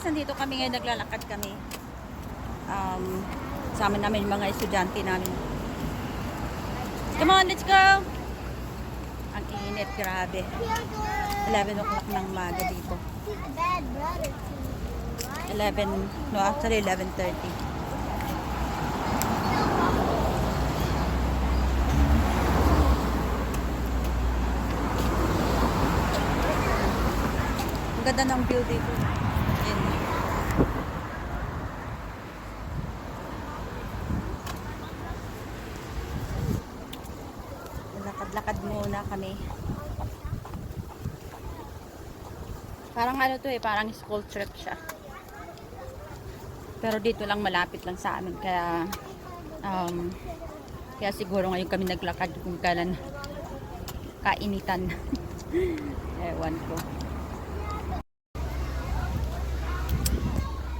nandito kami ngayon, naglalakad kami. Sama namin yung mga estudyante namin. Come on, let's go! Ang init, grabe. 11 o'clock ng umaga dito. 11, no actually 11:30. Ang ganda ng view dito. Yun. Lakad-lakad muna kami. Parang ano to parang school trip siya. Pero dito lang, malapit lang sa amin. Kaya kaya siguro ngayon kami naglakad kung kailan kainitan. Ewan ko.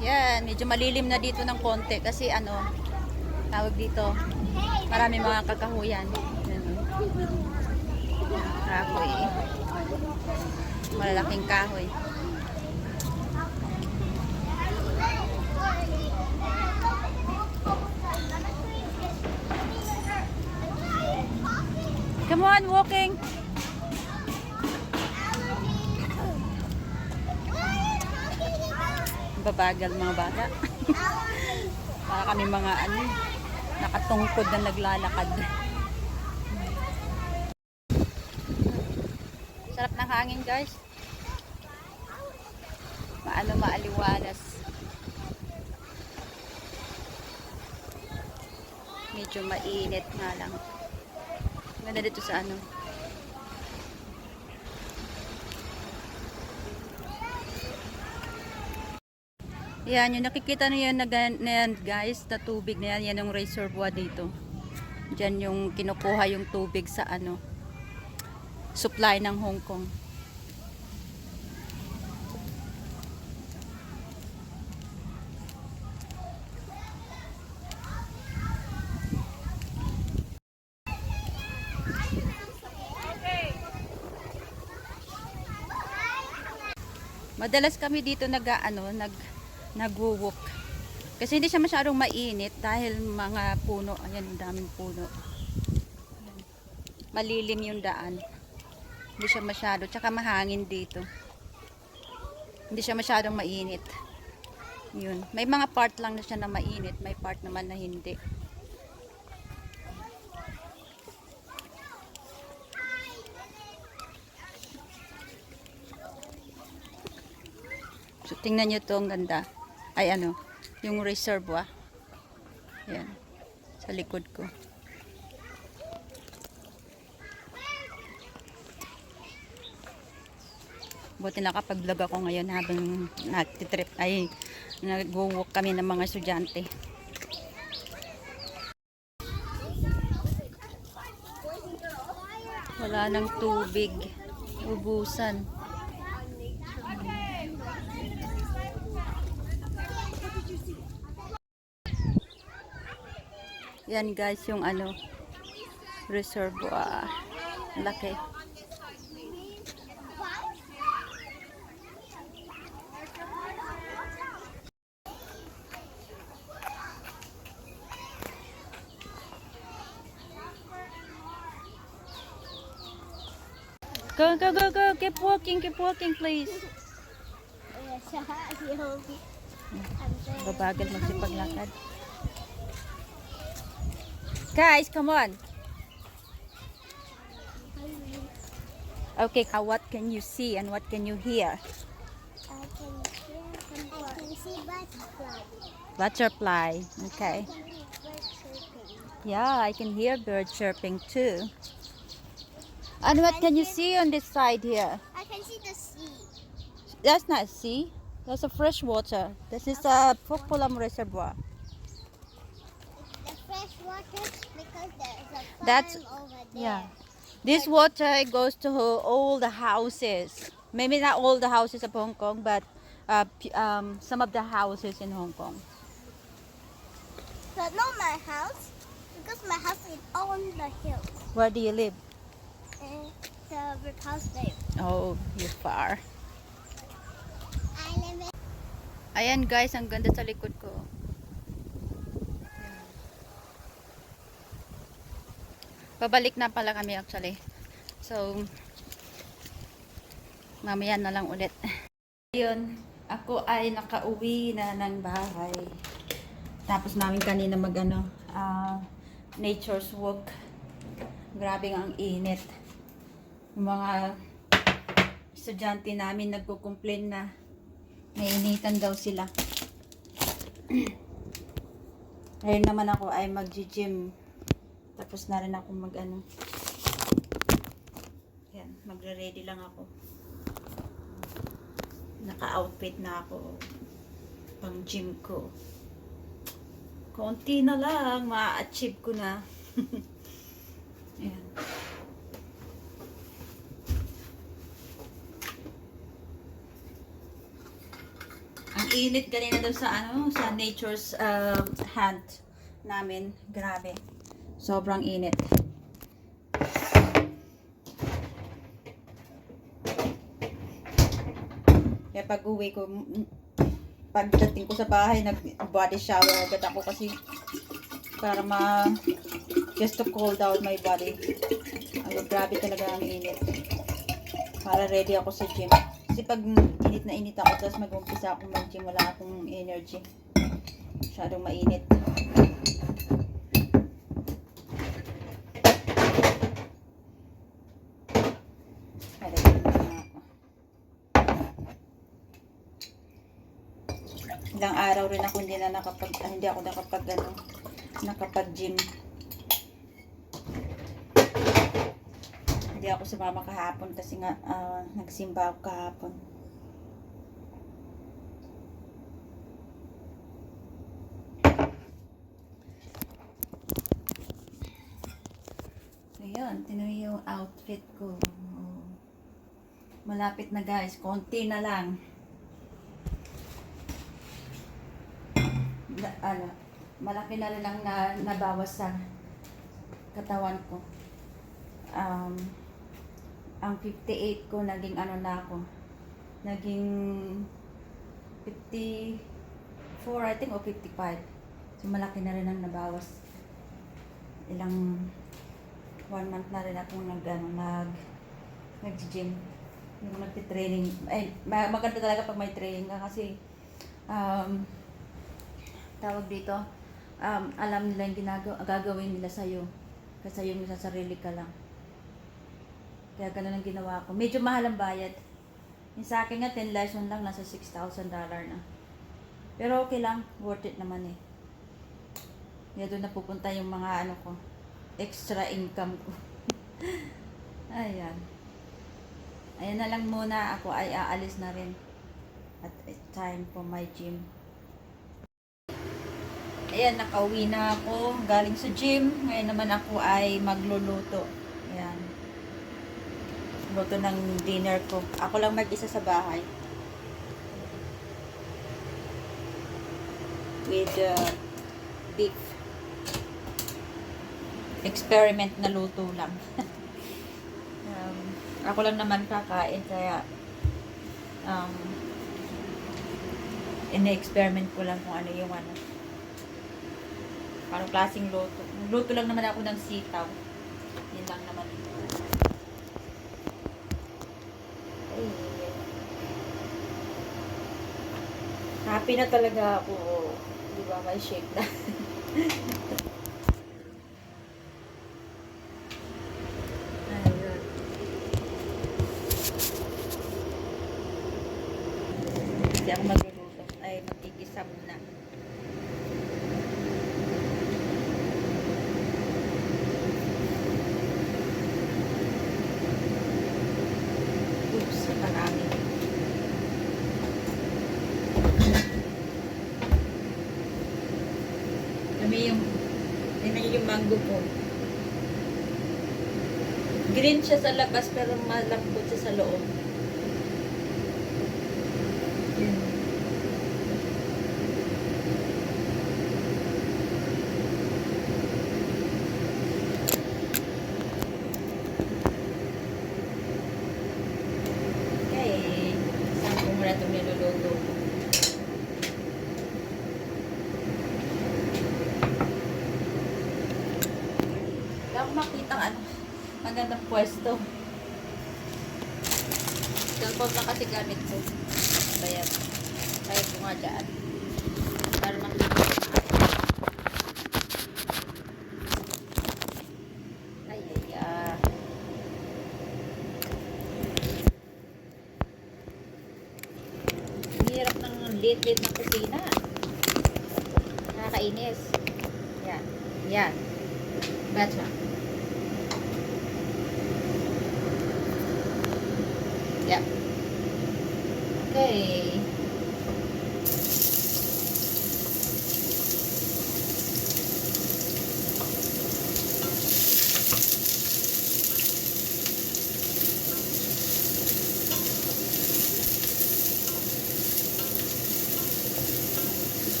Yan, medyo malilim na dito ng konti kasi tawag dito, marami mga kakahuyan. Kahoy. Malalaking kahoy. Come on, walking. Babagal mga bata. Para kami mga nakatungkod na naglalakad. Sarap ng hangin, guys. Maaliwalas. Medyo mainit nga lang. Ganda dito sa Yan, yung nakikita niyo na yan, guys, na tubig na yan, yan yung reservoir dito. Diyan yung kinukuha yung tubig sa supply ng Hong Kong. Madalas kami dito nagwo-walk. Kasi hindi siya masyadong mainit dahil mga puno. Ayan, daming puno. Ayan. Malilim yung daan. Hindi siya masyado. Tsaka mahangin dito. Hindi siya masyadong mainit. Yun. May mga part lang na siya na mainit. May part naman na hindi. So, tingnan nyo to, ang ganda. Ay, yung reservoir. Ayan. Sa likod ko. Buti nakapag-vlog ako ngayon habang nagtitrip. Ay, nag-walk kami ng mga estudyante. Wala nang tubig. Ubusan. Yan, guys, yung reservoir. Laki. Go, go, go, go. Keep walking, please. Babagal magsipaglakad. Guys, come on. Okay, what can you see and what can you hear? I can see butterfly. Butterfly. Okay. Yeah, I can hear bird chirping too. And what can you see on this side here? I can see the sea. That's not sea. That's a fresh water. This is a Pokpolam reservoir. The fresh water because there's a farm That's over there. yeah. This water goes to all the houses. Maybe not all the houses of Hong Kong, but some of the houses in Hong Kong. But not my house because my house is on the hill. Where do you live? The brick house there. Oh, you're far. I live in Ayan guys, ang ganda sa likod ko. Babalik na pala kami actually. So, mamaya na lang ulit. Ayun, ako ay nakauwi na ng bahay. Tapos namin kanina nature's walk. Grabe ang init. Yung mga estudyante namin nagko-complain na nainitan daw sila. Ngayon naman ako ay mag-gym. Tapos na rin ako yan, magre-ready lang ako. Naka-outfit na ako pang gym ko. Konti na lang, ma-achieve ko na. Ayan. Ang init kanina daw sa nature's hunt namin. Grabe. Sobrang init. Kaya pag uwi ko, pagdating ko sa bahay, nag-body shower agad ako kasi para just to cool down my body. Ay, grabe talaga ang init. Para ready ako sa gym. Kasi pag init na init ako, tapos mag-umpisa akong mag-gym, wala akong energy. Masyadong mainit. Ilang araw rin ako hindi ako nakapag-gym. Hindi ako sumama kahapon kasi nga nagsimba ako kahapon. Ayan, tinuloy yung outfit ko. Malapit na guys, konti na lang. Malaki na rin ang nabawas sa katawan ko. Ang 58 ko naging na ako. Naging 54 I think o 55. So malaki na rin ang nabawas. Ilang 1 month na rin akong nag-gym. Yung nagti-training. Ay, maganda talaga pag may training ka kasi tawag dito, alam nila yung gagawin nila sa'yo. Kasi yung sa sarili ka lang. Kaya ganun ang ginawa ko. Medyo mahal ang bayad. Yung sa akin nga, 10 lesson lang, nasa $6,000 na. Pero okay lang, worth it naman eh. Kaya doon napupunta yung mga ko, extra income ko. Ayan. Ayan na lang muna, ako ay aalis na rin. At it's time for my gym. Ayan, nakauwi na ako galing sa gym. Ngayon naman ako ay magluluto. Ayan. Luto ng dinner ko. Ako lang mag-isa sa bahay. With beef. Experiment na luto lang. Ako lang naman kakain kaya ine-experiment ko lang kung ano yung parang klaseng luto. Luto lang naman ako ng sitaw. Yun lang naman. Ay. Happy na talaga ako. Di ba? May shake na. Ayun. Hindi ako magluluto. Ay, magkikisa muna. Oops, marami. Yung mango ko. Green siya sa labas pero malambot siya sa loob. Okay. Saan ko muna itong niluluto ko? ano, magandang pwesto. Cellphone lang kasi gamit ko. Ayan. Kaya ko nga dyan. Para makikita. Ay, ay, ay. Hirap ng lit-lit ng kusina. Nakakainis. Yan. Yan. Gotcha. Yep. Okay.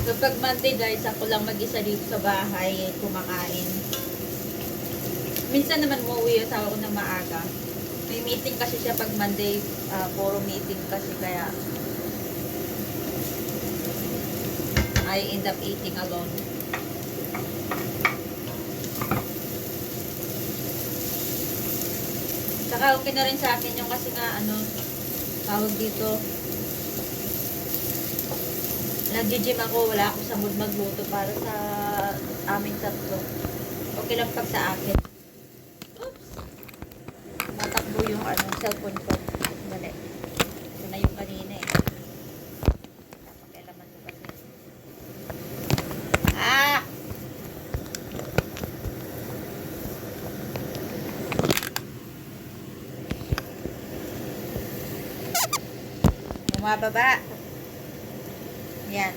Kapag Monday guys, ako lang mag-isa dito sa bahay kumakain. Minsan naman umuwi yung asawa ko ng maaga. May meeting kasi siya pag Monday, puro meeting kasi kaya I end up eating alone. Saka okay na rin sa akin yung kasi nga ano, tawag dito, nag-gym ako, wala akong sa mood magluto para sa aming tatlo. Okay lang pag sa akin. Oops! Matakbo yung ano, cellphone ko. Dali. Ito na yung kanina eh. Napakailaman ko kasi. Ah! Bumababa. Yan.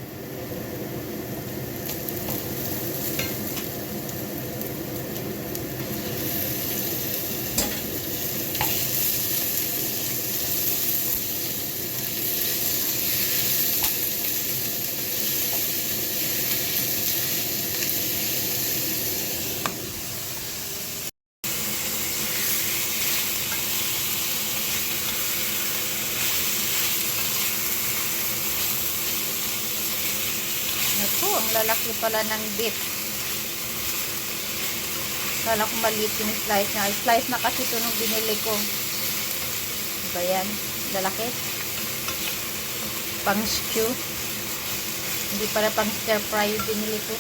Naku, ang lalaki pala ng beef. Kala ko maliit yung slice niya. Slice na kasi ito nung binili ko. Diba yan? Lalaki. Pang stew. Hindi pala pang stir fry yung binili ko.